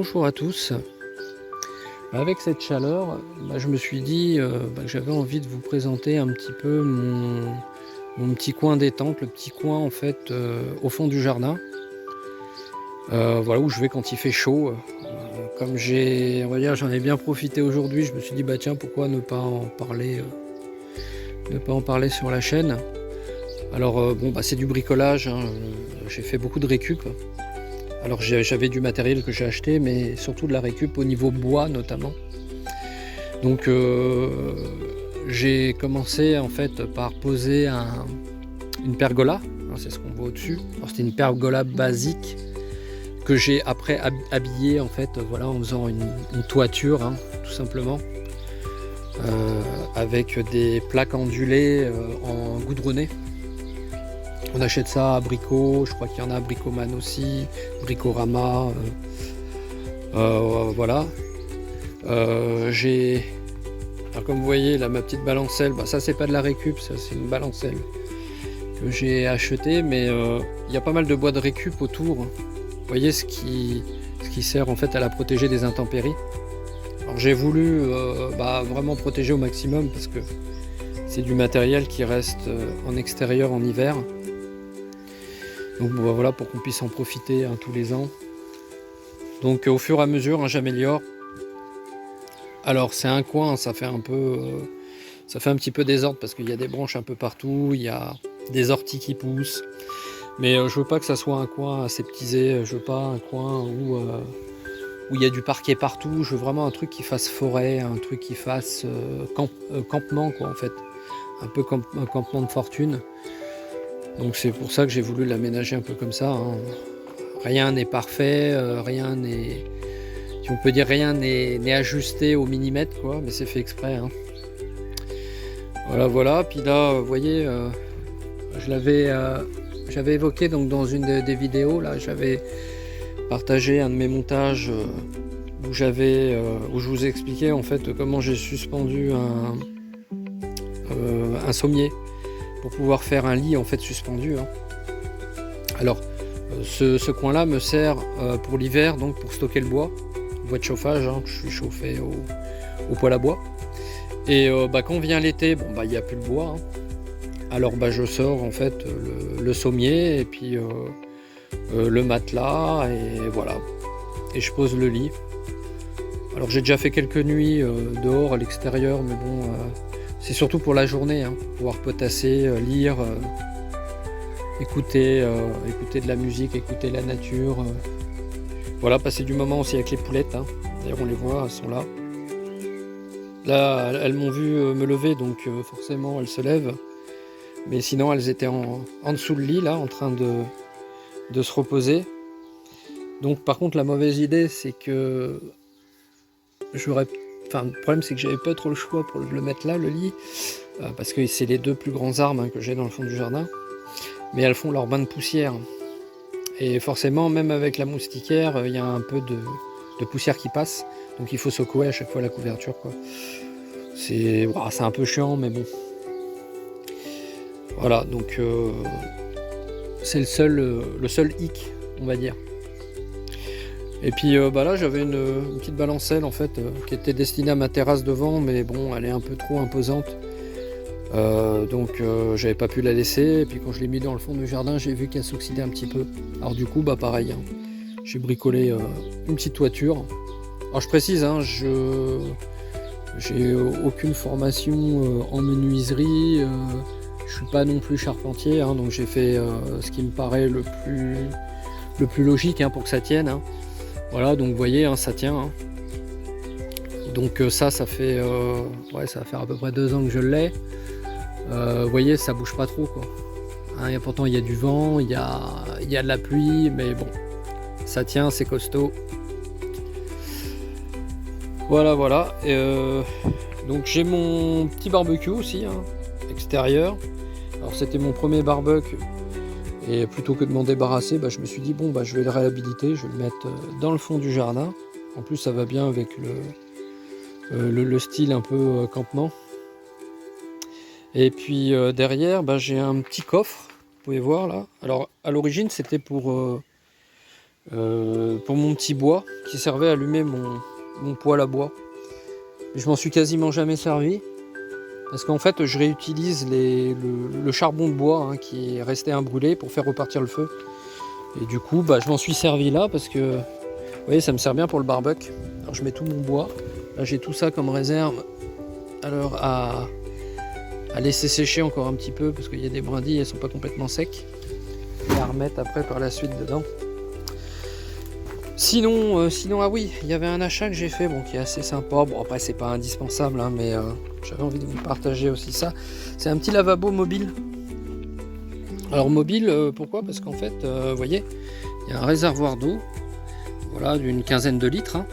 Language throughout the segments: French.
bonjour à tous. Avec cette chaleur, je me suis dit que j'avais envie de vous présenter un petit peu mon petit coin détente, le petit coin en fait au fond du jardin. Voilà où je vais quand il fait chaud. Comme on va dire, j'en ai bien profité aujourd'hui, je me suis dit bah tiens pourquoi ne pas en parler sur la chaîne. Alors c'est du bricolage, hein, j'ai fait beaucoup de récup. Alors j'avais du matériel que j'ai acheté, mais surtout de la récup au niveau bois notamment. Donc j'ai commencé en fait par poser une pergola, hein, c'est ce qu'on voit au-dessus. Alors c'était une pergola basique que j'ai après habillée en fait, voilà, en faisant une toiture, hein, tout simplement, avec des plaques ondulées en goudronné. On achète ça à Brico, je crois qu'il y en a à Bricoman aussi, Bricorama, voilà. Alors comme vous voyez là, ma petite balancelle, ça c'est pas de la récup, ça c'est une balancelle que j'ai achetée, mais il y a pas mal de bois de récup autour. Vous voyez ce qui sert en fait à la protéger des intempéries. Alors j'ai voulu vraiment protéger au maximum parce que c'est du matériel qui reste en extérieur en hiver. Donc voilà, pour qu'on puisse en profiter tous les ans. Donc au fur et à mesure, hein, j'améliore. Alors c'est un coin, ça fait un petit peu désordre parce qu'il y a des branches un peu partout, il y a des orties qui poussent. Mais je veux pas que ça soit un coin aseptisé, je veux pas un coin où il y a du parquet partout. Je veux vraiment un truc qui fasse forêt, un truc qui fasse campement quoi en fait. Un peu un campement de fortune. Donc c'est pour ça que j'ai voulu l'aménager un peu comme ça, hein. Rien n'est parfait, rien n'est... Si on peut dire rien n'est ajusté au millimètre, quoi, mais c'est fait exprès, hein. Voilà. Puis là, vous voyez, j'avais évoqué donc dans une des vidéos, là, j'avais partagé un de mes montages où je vous expliquais en fait comment j'ai suspendu un sommier pour pouvoir faire un lit en fait suspendu, hein. Alors ce coin là me sert pour l'hiver, donc pour stocker le bois de chauffage, hein, je suis chauffé au poêle à bois. Et quand vient l'été, il n'y a plus le bois, hein. Alors je sors en fait le sommier et puis le matelas et voilà. Et je pose le lit. Alors j'ai déjà fait quelques nuits dehors à l'extérieur, mais bon, c'est surtout pour la journée, hein, pour pouvoir potasser, lire, écouter de la musique, écouter la nature. Voilà, passer du moment aussi avec les poulettes, hein. D'ailleurs on les voit, elles sont là. Là elles m'ont vu me lever, donc forcément elles se lèvent. Mais sinon elles étaient en dessous le lit là, en train de se reposer. Donc par contre la mauvaise idée c'est que le problème c'est que j'avais pas trop le choix pour le mettre là, le lit, parce que c'est les deux plus grands arbres, hein, que j'ai dans le fond du jardin. Mais elles font leur bain de poussière. Et forcément, même avec la moustiquaire, il y a un peu de poussière qui passe. Donc il faut secouer à chaque fois la couverture, quoi. C'est un peu chiant, mais bon. Voilà, donc c'est le seul hic, on va dire. Et puis là, j'avais une petite balancelle en fait qui était destinée à ma terrasse devant, mais bon, elle est un peu trop imposante. Donc j'avais pas pu la laisser, et puis quand je l'ai mis dans le fond du jardin, j'ai vu qu'elle s'oxydait un petit peu. Alors du coup pareil, hein, j'ai bricolé une petite toiture. Alors je précise, hein, j'ai aucune formation en menuiserie, je suis pas non plus charpentier, hein, donc j'ai fait ce qui me paraît le plus logique, hein, pour que ça tienne, hein. Voilà, donc vous voyez, hein, ça tient, hein. Donc ça fait ça va faire à peu près 2 ans que je l'ai. Vous voyez, ça bouge pas trop, quoi, hein, et pourtant il y a du vent, il y a de la pluie, mais bon, ça tient, c'est costaud. Voilà. Donc j'ai mon petit barbecue aussi, hein, extérieur. Alors c'était mon premier barbecue, et plutôt que de m'en débarrasser, je me suis dit je vais le réhabiliter, je vais le mettre dans le fond du jardin. En plus ça va bien avec le style un peu campement. Et puis derrière, j'ai un petit coffre, vous pouvez voir là. Alors à l'origine c'était pour pour mon petit bois qui servait à allumer mon poêle à bois. Mais je m'en suis quasiment jamais servi parce qu'en fait je réutilise le charbon de bois hein, qui est resté imbrûlé pour faire repartir le feu. Et du coup je m'en suis servi là parce que vous voyez ça me sert bien pour le barbecue. Alors je mets tout mon bois, là j'ai tout ça comme réserve alors à laisser sécher encore un petit peu parce qu'il y a des brindilles, elles sont pas complètement secs. Et à remettre après par la suite dedans. Sinon, ah oui, il y avait un achat que j'ai fait, qui est assez sympa. Bon, après, c'est pas indispensable, hein, mais j'avais envie de vous partager aussi ça. C'est un petit lavabo mobile. Alors, mobile, pourquoi? Parce qu'en fait, vous voyez, il y a un réservoir d'eau, voilà, d'une quinzaine de litres. Hein.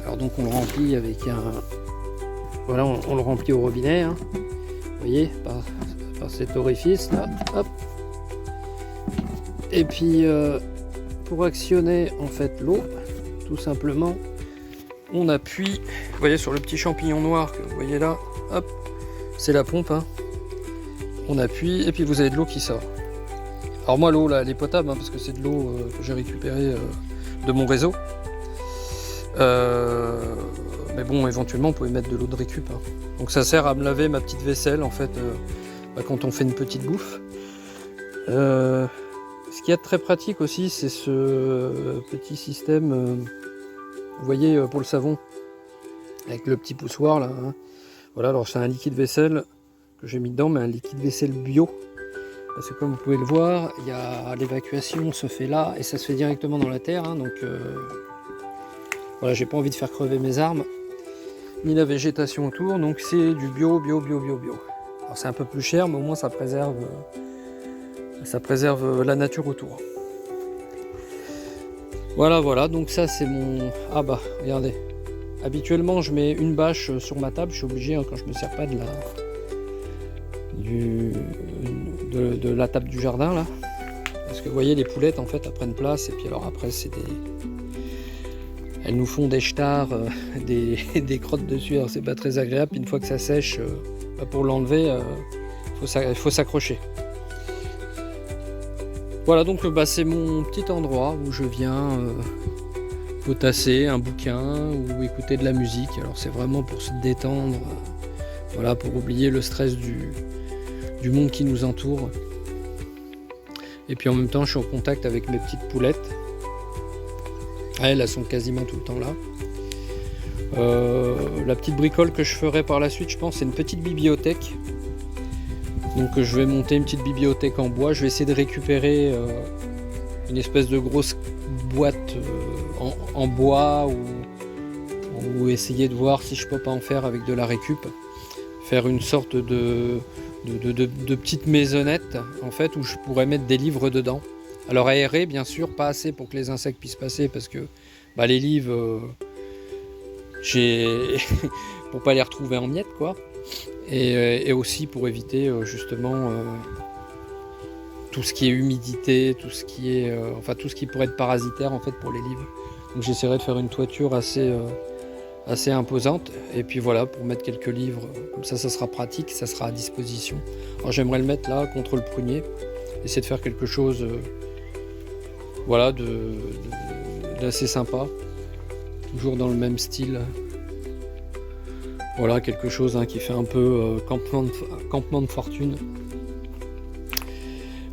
Alors, donc, on le remplit avec un. Voilà, on le remplit au robinet, hein. Vous voyez, par cet orifice là, hop. Et puis. Pour actionner en fait l'eau, tout simplement, on appuie, vous voyez sur le petit champignon noir que vous voyez là, hop, c'est la pompe, hein. On appuie et puis vous avez de l'eau qui sort. Alors moi l'eau là elle est potable hein, parce que c'est de l'eau que j'ai récupérée de mon réseau. Mais bon éventuellement vous pouvez mettre de l'eau de récup. Hein. Donc ça sert à me laver ma petite vaisselle en fait quand on fait une petite bouffe. Ce qu'il y a de très pratique aussi, c'est ce petit système, vous voyez, pour le savon, avec le petit poussoir là. Hein. Voilà, alors c'est un liquide vaisselle que j'ai mis dedans, mais un liquide vaisselle bio. Parce que comme vous pouvez le voir, il y a l'évacuation se fait là et ça se fait directement dans la terre. Hein, donc voilà, j'ai pas envie de faire crever mes arbres, ni la végétation autour. Donc c'est du bio. Alors c'est un peu plus cher, mais au moins ça préserve. Ça préserve la nature autour. Voilà, donc ça c'est mon... Ah bah, regardez. Habituellement je mets une bâche sur ma table, je suis obligé hein, quand je me sers pas de la table du jardin là. Parce que vous voyez les poulettes en fait elles prennent place et puis alors après c'est des... Elles nous font des ch'tards, des crottes dessus, alors c'est pas très agréable. Une fois que ça sèche, pour l'enlever, il faut s'accrocher. Voilà donc c'est mon petit endroit où je viens potasser un bouquin ou écouter de la musique. Alors c'est vraiment pour se détendre, voilà, pour oublier le stress du monde qui nous entoure. Et puis en même temps je suis en contact avec mes petites poulettes. Elles sont quasiment tout le temps là. La petite bricole que je ferai par la suite, je pense, c'est une petite bibliothèque. Donc je vais monter une petite bibliothèque en bois. Je vais essayer de récupérer une espèce de grosse boîte en bois ou essayer de voir si je peux pas en faire avec de la récup. Faire une sorte de petite maisonnette en fait où je pourrais mettre des livres dedans. Alors aéré bien sûr, pas assez pour que les insectes puissent passer parce que les livres pour pas les retrouver en miettes quoi. Et aussi pour éviter justement tout ce qui est humidité, tout ce qui est tout ce qui pourrait être parasitaire en fait pour les livres. Donc j'essaierai de faire une toiture assez imposante et puis voilà pour mettre quelques livres comme ça sera pratique, ça sera à disposition. Alors j'aimerais le mettre là contre le prunier, essayer de faire quelque chose voilà d'assez sympa, toujours dans le même style. Voilà, quelque chose qui fait un peu campement de fortune.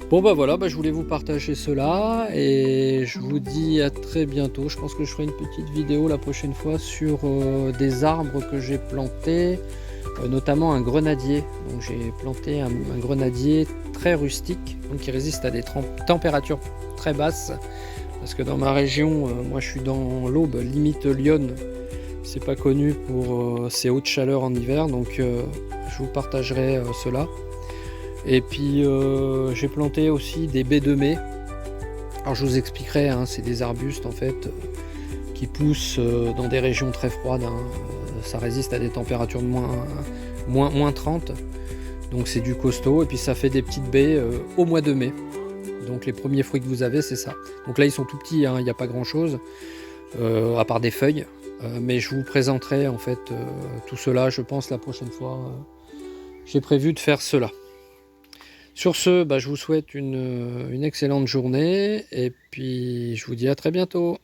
Bon voilà, je voulais vous partager cela et je vous dis à très bientôt. Je pense que je ferai une petite vidéo la prochaine fois sur des arbres que j'ai plantés, notamment un grenadier. Donc j'ai planté un grenadier très rustique, donc qui résiste à des températures très basses. Parce que dans ma région, moi je suis dans l'Aube, limite Lyon. C'est pas connu pour ses hautes chaleurs en hiver, donc je vous partagerai cela. Et puis j'ai planté aussi des baies de mai. Alors je vous expliquerai, c'est des arbustes en fait qui poussent dans des régions très froides. Ça résiste à des températures de moins 30, donc c'est du costaud. Et puis ça fait des petites baies au mois de mai. Donc les premiers fruits que vous avez, c'est ça. Donc là ils sont tout petits, il n'y a pas grand chose à part des feuilles. Mais je vous présenterai en fait tout cela, je pense, la prochaine fois. J'ai prévu de faire cela. Sur ce, bah, je vous souhaite une excellente journée et puis je vous dis à très bientôt.